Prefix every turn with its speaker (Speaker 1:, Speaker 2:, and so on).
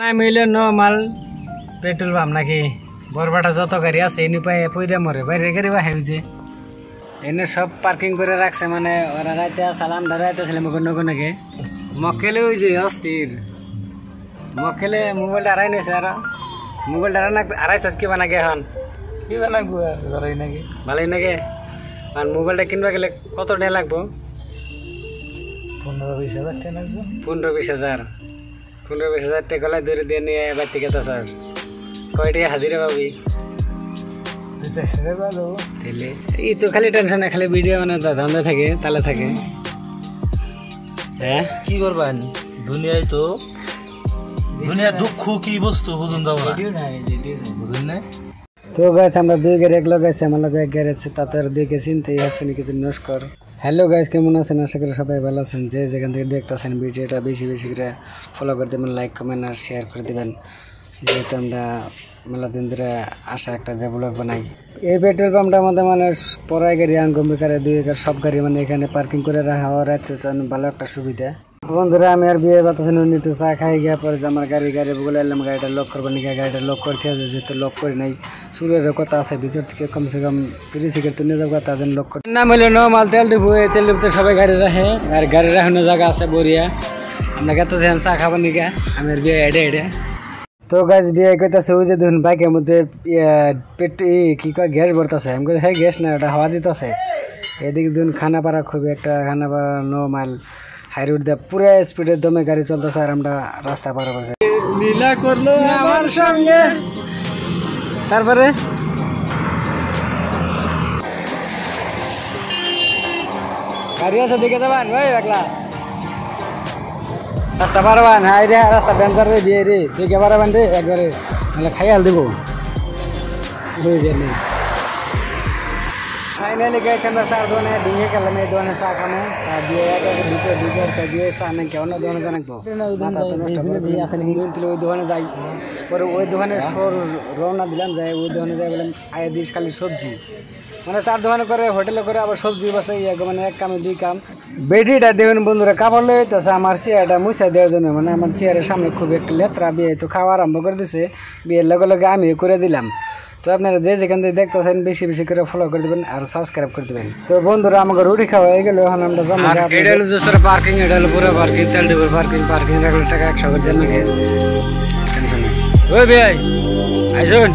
Speaker 1: না মিলে normal petrol pump নাকি বরবাটা যত গাড়ি আছে এনে পাই পইরা মরে বাইরে গাড়ি বাহাই হয়েছে এনে সব পার্কিং করে রাখছে মানে ওরা রাইতে সালাম ধরাইতে ছিল নাকি মক্কেলে ওই যে অস্থির মক্কেলে মোবাইলটা হারাই নিয়েছে আর মোবাইলটা হারাইছে কি বানাগে এখন কি বানাবো আর ভালোই নাকি আর মোবাইলটা কিনবা গেলে কত টাকা লাগবো
Speaker 2: 15-20 হাজার টাকা লাগবে
Speaker 1: 15-20 হাজার টাকা গলায় ধরে দিয়ে নিয়ে এবার থেকে তো চাস কয়টা হাজিরা পাবি এই তো খালি টেনশন খালি ভিডিও মানে ধান্দা থাকে তালে থাকে হ্যাঁ
Speaker 2: কি করবেন দুনিয়ায় তো দুনিয়া দুঃখ কি বস্তু বুঝুন যাবো না বুঝুন না
Speaker 1: তো গাইস আমরা দুই গাড়ি এক লাগাইছি আমার লগে এক গাড়ি আছে তাদের দিকে চিন্তাই আছে নাকি নমস্কার হ্যালো গাইস কেমন আছেন আশা করি সবাই ভালো আছেন যে যেখান থেকে দেখতেছেন ভিডিওটা বেশি বেশি করে ফলো করে দেবেন লাইক কমেন্ট আর শেয়ার করে দেবেন যেহেতু আমরা মেলা দিন ধরে আসা একটা যে ব্লগ বানাই এই পেট্রোল পাম্পটা আমাদের মানে পড়াই গাড়ি আনগম্বিকারে দুই সব গাড়ি মানে এখানে পার্কিং করে রাখা হওয়ার ভালো একটা সুবিধা বন্ধুরা আমি আর বিয়ে বাতাসেন উনি একটু চা খাই গিয়ে পরে যে আমার গাড়ি বলে এলাম গাড়িটা লক করবো নাকি গাড়িটা লক করতে আছে যেহেতু লক করি নাই সুরের কথা আছে ভিতর থেকে কমসে কম 30 সেকেন্ড নিয়ে যাবো তার জন্য লক করি নাম হইলো নর্মাল তেল ডিপো এই তেল ডিপোতে সবাই গাড়ি রাখে আর গাড়ি রাখানো জায়গা আছে বরিয়া আমরা গেতে চা খাবো নাকি আমি আর বিয়ে এডে তো গাছ বিয়ে করতেছে ওই যে দেখুন বাইকের মধ্যে পেট কি কয় গ্যাস ভরতেছে আমি কই হ্যাঁ গ্যাস না ওটা হাওয়া দিতেছে এদিকে দেখুন খানাপাড়া খুবই একটা খানাপাড়া 9 মাইল হাই রোড দিয়ে পুরো স্পিডের দমে গাড়ি চলতেছে আর আমরা রাস্তা পার করছি
Speaker 2: লীলা করলো আমার সঙ্গে
Speaker 1: তারপরে গাড়ি আছে দিকে যাবেন ভাই একলা রাস্তা পারবেন হাই রে রাস্তা বেঞ্চার রে বিয়ে রে দিকে পারবেন রে একবারে নাহলে খাইয়াল দেবো বুঝলি ফাইনালি গেছে আমরা চার দোকানে ডিঙে খেলাম এই দোকানে চা খামো আর দিয়ে দুটো দিয়ে চা নাকি অন্য দোকানে জানাবো মাথা তো নষ্ট করে ওই দোকানে যাই পরে ওই দোকানে রওনা দিলাম যাই ওই দোকানে যাই বললাম আয় দিস খালি সবজি মানে চার দোকানে করে হোটেলে করে আবার সবজি বাসে মানে এক কামে দুই কাম বেডিটা দেবেন বন্ধুরা কাপড় লয়ে হইতেছে আমার চেয়ারটা মুছা দেওয়ার জন্য মানে আমার চেয়ারের সামনে খুব একটা লেত্রা বিয়ে তো খাওয়া আরম্ভ করে দিছে বিয়ের লগে লগে আমি করে দিলাম তো আপনারা যে যেখান থেকে দেখতেছেন বেশি বেশি করে ফলো করে দেবেন আর সাবস্ক্রাইব করে দেবেন তো বন্ধুরা আমাকে রুটি খাওয়া হয়ে গেল এখন আমরা এটা হলো যে পার্কিং এটা হলো পুরো পার্কিং তেল দেবো পার্কিং রাখলে টাকা 100 করে দেন নাকি টেনশন নেই ওই ভাই আইসুন